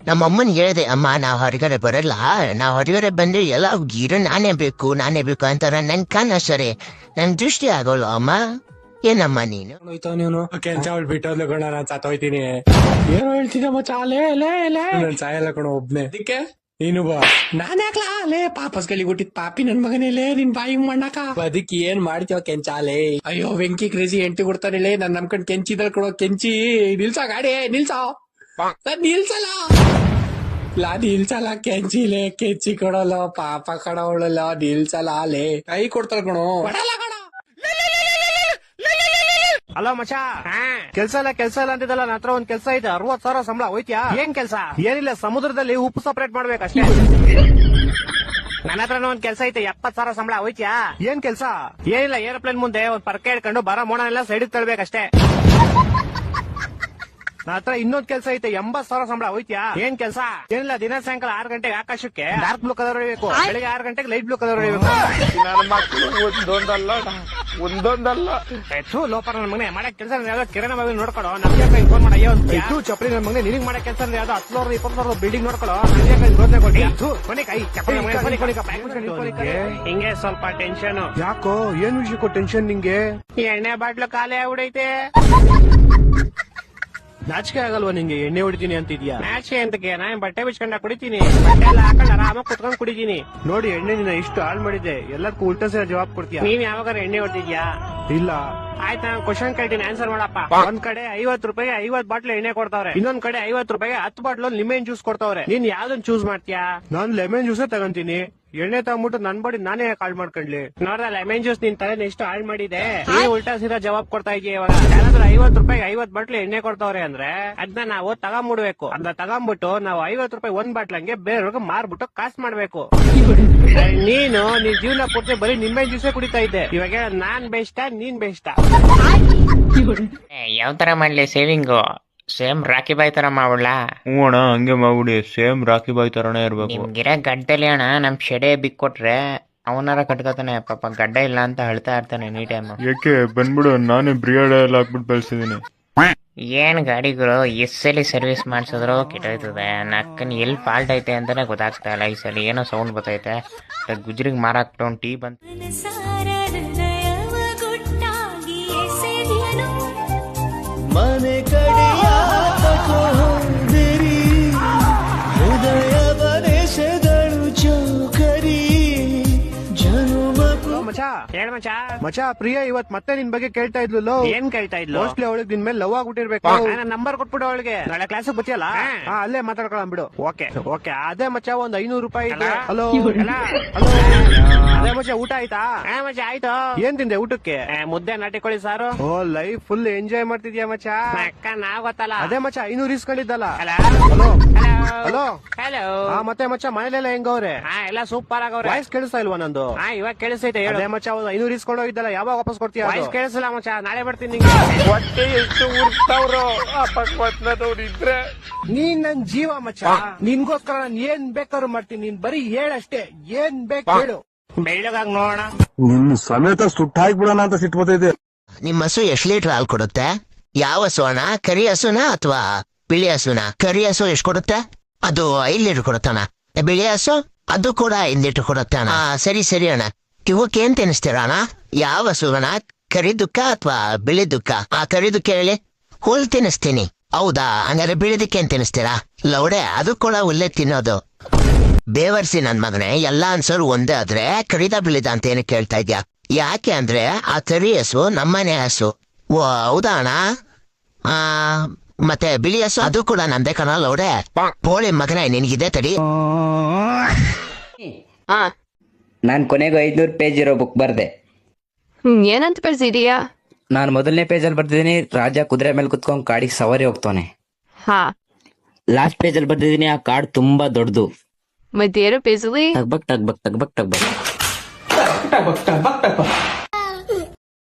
ನಮ್ಮಮ್ಮನ್ ಹೇಳ್ದೆ, ಅಮ್ಮ ನಾವ್ ಹೊರಗಡೆ ಬರಲ್ಲ, ನಾವ್ ಹೊರಗಡೆ ಬಂದ್ರೆ ಎಲ್ಲ ಗೀರು ನಾನೇ ಬೇಕು ಅಂತಾರ. ನನ್ ಕಣ್ಣ ಸರಿ ನನ್ ದೃಷ್ಟಿ ಆಗೋಲ್ಲ ಅಮ್ಮ. ಏನಮ್ಮ ನೀನು ನೀನು ಕೆಲ್ಸ ಬಿಟ್ಟೋದ್ಲು ಕಣ, ನಾನ್ ಸತ್ತೋಯ್ತೀನಿ. ಏನೋ ಹೇಳ್ತಿದ್ದ ಮಚ್ಚ, ಲೇ ನನ್ ಸಾಯಲ್ಲ ಕಣ ಒಬ್ನೇ. ಅದಕ್ಕೆ ನೀನು ಬಾ. ನಾನ್ ಯಾಕ್ಲಾ ಲೇ ಪಾಪಸ್ಗಲಿ ಹುಟ್ಟಿದ್ ಪಾಪಿ ನನ್ ಮಗನೇಲೇ, ನಿನ್ ಬಾಯಿ ಮಣ್ಣಾಕ ಅದಕ್ಕೆ ಏನ್ ಮಾಡ್ತೀವ ಕೆಂಚಾಲೇ. ಅಯ್ಯೋ ವೆಂಕಿ ಕ್ರೇಜಿ ಎಂಟಿ ಕೊಡ್ತಾನೆ, ನಾನ್ ನಮ್ಕಂಡ್ ಕೆಂಚಿದ ಕಣೋ. ಕೆಂಚಿ ನಿಲ್ಸ ಗಾಡಿ, ನಿಲ್ಸ ನಿಲ್ಸಲ್ಲ ನಿಲ್ಸಲ್ಲ ಕೆಂಚಿಲೆ, ಕೆಂಚಿ ಕೊಡಲ್ಲ ಪಾಪ ಕಡವಳಲ್ಲ, ನಿಲ್ಸಲ್ಲ ಲೇ. ಕೈ ಕೊಡ್ತಾರ ಕಣೋ. ಅಲೋ ಮಚಾ, ಕೆಲ್ಸ ಇಲ್ಲ ಅಂತಿದ್ದಲ್ಲ, ನನ್ನ ಹತ್ರ ಒಂದ್ ಕೆಲ್ಸ ಐತೆ. 60,000 ಸಂಬಳ, ಹೋಯ್ತಿಯಾ? ಏನ್ ಕೆಲ್ಸ? ಏನಿಲ್ಲ, ಸಮುದ್ರದಲ್ಲಿ ಉಪ್ಪು ಸಪರೇಟ್ ಮಾಡ್ಬೇಕಷ್ಟೇ. ನನ್ನ ಹತ್ರನೂ ಒಂದ್ ಕೆಲ್ಸ ಐತೆ, 70,000 ಸಂಬಳ, ಹೋಯ್ತಿಯಾ? ಏನ್ ಕೆಲ್ಸ? ಏನಿಲ್ಲ, ಏರೋಪ್ಲೇನ್ ಮುಂದೆ ಒಂದ್ ಪರ್ಕೆ ಹಿಡ್ಕೊಂಡು ಬರೋ ಮೋಡನೆಲ್ಲ ಸೈಡ್ ತಳ್ಬೇಕಷ್ಟೇ. ನನ್ನ ಹತ್ರ ಇನ್ನೊಂದ್ ಕೆಲ್ಸ ಐತೆ, 80,000 ಸಂಬಳ, ಹೋಯ್ತಿಯಾ? ಏನ್ ಕೆಲ್ಸ? ಏನಿಲ್ಲ, ದಿನ ಸಾಯಂಕಾಲ 6 ಗಂಟೆಗೆ ಆಕಾಶಕ್ಕೆ ಡಾರ್ಕ್ ಬ್ಲೂ ಕಲರ್ ಹೊಡಿಬೇಕು, ಬೆಳಿಗ್ಗೆ 6 ಗಂಟೆಗೆ ಲೈಟ್ ಬ್ಲೂ ಕಲರ್ ಹೊಡಿಬೇಕು. ಲೋಪರ್ ನನ್ನ ಮನೆ ಮಾಡಕ್ ಕೆಲಸ ಯಾವ್ದೋ ಕಿರಣ ಬಾವಿ ನೋಡ್ಕೊಳೋ, ನಮ್ಗೆ ಫೋನ್ ಮಾಡಿ. ಅಯ್ಯೋ ಚಪ್ರಿ ನನ್ನ ಮನೆ, ನಿನಗ್ ಮಾಡಕ್ ಕೆಲಸ ಯಾವ್ದೋ 10,000 20,000 ಬಿಲ್ಡಿಂಗ್ ನೋಡ್ಕೊಳೋ, ಹಿಂಗೆ ಸ್ವಲ್ಪ ಟೆನ್ಷನ್. ಯಾಕೋ, ಏನ್ ವಿಷಯಕ್ಕೂ ಟೆನ್ಷನ್ ನಿಂಗೆ? ಎಣ್ಣೆ ಬಾಟ್ಲು ಖಾಲಿ ಆಗ್ಬಿಡೈತೆ. ನಾಚಿಕೆ ಆಗಲ್ವಾ ನಿಂಗೆ? ಎಣ್ಣೆ ಹೊಡಿತೀನಿ ಅಂತಿದ್ಯಾ? ನಾಚಿಕೆ ಅಂತಕ್ಕೆ ನಾನ್ ಬಟ್ಟೆ ಬಿಚ್ಕೊಂಡ ಕುಡಿತೀನಿ, ಬಟ್ಟೆ ಎಲ್ಲ ಹಾಕೊಂಡು ಆರಾಮಾಗಿ ಕುತ್ಕೊಂಡ್ ಕುಡಿತೀನಿ. ನೋಡಿ, ಎಣ್ಣೆ ನಿನ್ನ ಇಷ್ಟು ಹಾಳು ಮಾಡಿದೆ, ಎಲ್ಲದಕ್ಕೂ ಉಲ್ಟಾ ಸೇರ ಜವಾಬ್ ಕೊಡ್ತೀಯ. ನೀನ್ ಯಾವಾಗ ಎಣ್ಣೆ ಹೊಡಿದ್ಯಾ? ಇಲ್ಲ. ಆಯ್ತು, ನಾನು ಕ್ವಶನ್ ಕೇಳ್ತೀನಿ, ಆನ್ಸರ್ ಮಾಡಪ್ಪ. ಒಂದ್ ಕಡೆ 50 ರೂಪಾಯಿಗೆ 50 ಬಾಟ್ಲು ಎಣ್ಣೆ ಕೊಡ್ತಾವ್ರೆ, ಇನ್ನೊಂದ್ ಕಡೆ 50 ರೂಪಾಯಿಗೆ 10 ಬಾಟ್ಲು ಲೆಮನ್ ಜ್ಯೂಸ್ ಕೊಡ್ತಾವ್ರೆ. ನೀನ್ ಯಾವ್ದನ್ ಚೂಸ್ ಮಾಡ್ತೀಯಾ? ನಾನ್ ಲೆಮನ್ ಜ್ಯೂಸೇ ತಗೊಂತೀನಿ. ಎಣ್ಣೆ ತಗೊಂಡ್ಬಿಟ್ಟು ನನ್ ಬಾಡಿ ನಾನೇ ಹಾಳು ಮಾಡ್ಕೊಂಡ್ಲಿ. ನೋಡ್ದ, ಲೆಮನ್ ಜ್ಯೂಸ್ ನಿನ್ ತಲೆ ಎಷ್ಟು ಹಾಳು ಮಾಡಿದೆ. ನೀನ್ ಉಲ್ಟಾ ಸೀದಾ ಜವಾಬ್ ಕೊಡ್ತಾ ಇದೀಯ. ಇವಾಗ ಯಾರಾದ್ರೂ 50 ರೂಪಾಯಿಗೆ 50 ಬಾಟ್ಲು ಎಣ್ಣೆ ಕೊಡ್ತಾವ್ರೆ ಅಂದ್ರೆ ಅದನ್ನ ನಾವು ತಗೊಂಡ್ಬಿಡ್ಬೇಕು. ಅದನ್ನ ತಗೊಂಡ್ಬಿಟ್ಟು ನಾವು 50 ರೂಪಾಯಿ ಒಂದ್ ಬಾಟ್ಲ್ ಹಂಗೆ ಬೇರೆಯವ್ರಿಗೆ ಮಾರ್ಬಿಟ್ಟು ಕಾಸು ಮಾಡ್ಬೇಕು. ನೀನ್ ಜೀವನ ಪೂರ್ತಿ ಬರೀ ನಿಂಬೆ ಜ್ಯೂಸೇ ಕುಡಿತಾ ಇದ್ದೆ. ಇವಾಗ ನಾನ್ ಬೆಸ್ಟ್, ನೀನ್ ಬೆಸ್ಟ್? ಯಾವ ತರ ಮಾಡ್ಲಿ ಸೇವಿಂಗು? ಸೇಮ್ ರಾಕಿ ಬಾಯ್ ತರ ಮಾಡ್ಬಿಡ್ಲ? ಹ್ಞೂ ಅಣ್ಣ, ಹಂಗೆ ಮಾಡ್ಬಿಡಿ. ಸೇಮ್ ರಾಕಿ ಬಾಯ್ ತರನೇ ಇರ್ಬೇಕು. ನಿಮ್ಗಿರ ಗಡ್ಡಲ್ಲಿ ಅಣ್ಣ ನಮ್ ಶೆಡೆ ಬಿಕ್ಕೊಟ್ರೆ ಅವನಾರ ಕಟ್ಕೋತಾನೆ. ಪಾಪ ಗಡ್ಡ ಇಲ್ಲ ಅಂತ ಹೇಳ್ತಾ ಇರ್ತಾನೆ ಎನಿ ಟೈಮ್. ಯಾಕೆ ಬಂದ್ಬಿಡು, ನಾನೇ ಬ್ರಿಯಾಡ್ ಎಲ್ಲ ಹಾಕ್ಬಿಟ್ಟು ಬೆಳೆಸಿದೀನಿ. ಏನ್ ಗಾಡಿಗಳು ಎಸ್ಸಲಿ ಸರ್ವಿಸ್ ಮಾಡ್ಸಿದ್ರು ಕೆಟ್ಟೋಯ್ತದೆ. ನಕ್ಕನ್ ಎಲ್ಲಿ ಫಾಲ್ಟ್ ಐತೆ ಅಂತಾನೆ ಗೊತ್ತಾಗ್ತಾ ಇಲ್ಲ. ಈ ಸಲ ಏನೋ ಸೌಂಡ್ ಬರ್ತೈತೆ. ಗುಜ್ರಿಗೆ ಮಾರಾಕ್ಬಿಟ್ಟು ಒಂದು ಟೀ ಬಂತು. ಮನೆ ಕಡೆಯ ತಕೋದಿರಿ ಹೃದಯ ಬನೆಸೆದಳು ಚೌಕರಿ ಜನುಮಕು. ಮಚಾ ಹೇಳ ಮಚಾ, ಪ್ರಿಯಾ ಇವತ್ ಮತ್ತೆ ನಿನ್ ಬಗ್ಗೆ ಕೇಳ್ತಾ ಇದ್ಲು. ಏನ್ ಕೇಳ್ತಾ ಇದ್ಲು? ಮೋಸ್ಟ್ಲಿ ಅವಳಿಗೆ ನಿನ್ ಮೇಲೆ ಲವ್ ಆಗ್ಬಿಟ್ಟಿರ್ಬೇಕು. ನಂಬರ್ ಕೊಟ್ಬಿಡು ಅವಳಿಗೆ, ನಾಳೆ ಕ್ಲಾಸ್ ಬಚ್ಚಿಯಲ್ಲ, ಅಲ್ಲೇ ಮಾತಾಡ್ಕೊಳ್ಳ ಬಿಡು. ಓಕೆ ಅದೇ ಮಚಾ, ಒಂದ್ 500 ರೂಪಾಯಿ. ಹಲೋ ಅದೇ ಮಚಾ, ಊಟ ಆಯ್ತಾ? ಮಚಾ ಆಯ್ತು. ಏನ್ ತಿಂದೆ ಊಟಕ್ಕೆ? ಮುದ್ದೆ ನಾಟಿಕೋಳಿ ಸಾರು. ಓ, ಲೈಫ್ ಫುಲ್ ಎಂಜಾಯ್ ಮಾಡ್ತಿದ್ಯಾ ಮಚಾ? ಅಕ್ಕ ನಾವ್ ಗೊತ್ತಲ್ಲ. ಅದೇ ಮಚಾ 500 ಇಸ್ಕೊಂಡಿದ್ದಲ್ಲ. ಹಲೋ ಮತ್ತೆ ಮಚ್ಚ, ಮನೇಲೆಲ್ಲ ಹೆಂಗವ್ರೆ? ಎಲ್ಲ ಸೂಪರ್ ಆಗವ್ರೆ. ವಾಯ್ಸ್ ಕೇಳಿಸ್ತಾ ಇಲ್ವಾ ನಂದು? ಇವಾಗ ಕೇಳಿಸ್ತೈತೆ. ಅದೇ ಮಚ್ಚ, 500 ಇಸ್ಕೊಂಡು ಹೋಗಿದ್ದಲ್ಲ, ಯಾವಾಗ ವಾಪಸ್ ಕೊಡ್ತೀಯ? ವಾಯ್ಸ್ ಕೇಳಿಸಲ್ಲ ಮಚ್ಚ, ನಾಳೆ ಬರ್ತೀನಿ. ಹೊಟ್ಟೆ ಎಷ್ಟು ಉರ್ತಾವ್ರು ಇದ್ರೆ. ನೀನ್ ನನ್ ಜೀವ ಮಚ್ಚ, ನಿನ್ಗೋಸ್ಕರ ನಾನ್ ಏನ್ ಬೇಕಾದ್ರು ಮಾಡ್ತೀನಿ. ನೀನ್ ಬರೀ ಹೇಳಷ್ಟೇ, ಏನ್ ಬೇಕು ಹೇಳು. ಬೆಳ್ಳಗಾಗಿ ನೋಡೋಣ. ನಿನ್ನ ಸಮೇತ ಸುಟ್ಟ ಹಾಕ್ಬಿಡೋಣ ಅಂತ ಸಿಟ್ಟು ಬರ್ತೈತೆ. ನಿಮ್ಮ ಹಸು ಎಷ್ಟು ಲೀಟರ್ ಹಾಲು ಕೊಡುತ್ತೆ? ಯಾವ ಹಸು ಅಣ್ಣ? ಕರಿ ಹಸುನ ಅಥವಾ ಬಿಳಿ ಹಸುನ? ಕರಿ ಹಸು ಎಷ್ಟು ಕೊಡುತ್ತೆ? ಅದು 5 ಲೀಟರ್ ಕೊಡುತ್ತಣ್ಣ. ಬಿಳಿ ಹಸು ಅದು ಕೂಡ 5 ಲೀಟರ್ ಕೊಡುತ್ತೆ ಅಣ್ಣ. ಸರಿ ಅಣ್ಣ. ಇವಕ್ಕೆ ಏನ್ ತಿನ್ನಿಸ್ತೀರ ಅಣ್ಣ? ಯಾವ ಹಸು ಅಣ್ಣ? ಕರಿ ದುಃಖ ಅಥವಾ ಬಿಳಿ ದುಃಖ? ಕರಿ ದುಃಖ ಹೇಳಿ, ಹುಲ್ ತಿನ್ನಿಸ್ತೀನಿ. ಹೌದಾ? ಹಂಗಾರೆ ಬಿಳಿದಕ್ಕೆ ಏನ್ ತಿನ್ನಿಸ್ತೀರಾ? ಲೌಡೆ, ಅದು ಕೂಡ ಹುಲ್ಲೆ ತಿನ್ನೋದು. ಬೇವರ್ಸಿ ನನ್ ಮಗನೇ, ಎಲ್ಲಾ ಅನ್ಸರು ಒಂದೇ ಆದ್ರೆ ಕರಿದ ಬಿಳಿದ ಅಂತ ಏನು ಕೇಳ್ತಾ ಇದ್ಯಾ? ಯಾಕೆ ಅಂದ್ರೆ ಆ ಕರಿ ಹಸು ನಮ್ಮನೆ ಹಸು. ಓ ಹೌದಾ ಅಣ್ಣ? ಮತ್ತೆ ಬಿಳಿ ಹಸು ಅದು ಕೂಡ ನಂದೇ ಕಣ ಲೌಡೆ. ಪೋಳಿ ಮಗನೇ, ನಿನ್ಗಿದೆ ತಡಿ. ನಾನ್ ಕೊನೆಗೂ 500 ಪೇಜ್ ಇರೋ ಬುಕ್ ಬರ್ದೆ. ಏನಂತ ಬರ್ಸಿದೀಯಾ? ನಾನು ಮೊದಲನೇ ಪೇಜಲ್ಲಿ ಬರ್ದಿದ್ದೀನಿ, ರಾಜ ಕುದುರೆ ಮೇಲೆ ಕುತ್ಕೊಂಡ್ ಕಾಡಿಗೆ ಸವಾರಿ ಹೋಗ್ತಾನೆ. ಲಾಸ್ಟ್ ಪೇಜಲ್ಲಿ ಬರ್ದಿದ್ದೀನಿ, ಆ ಕಾಡ್ ತುಂಬಾ ದೊಡ್ಡದು. ಮತ್ತೇನು ಪೇಜಲ್ಲಿ? ಟಗ್ಬಕ್ ಟಗ್ಬಕ್ ಟಗ್ಬಕ್ ಟಗ್ಬಕ್.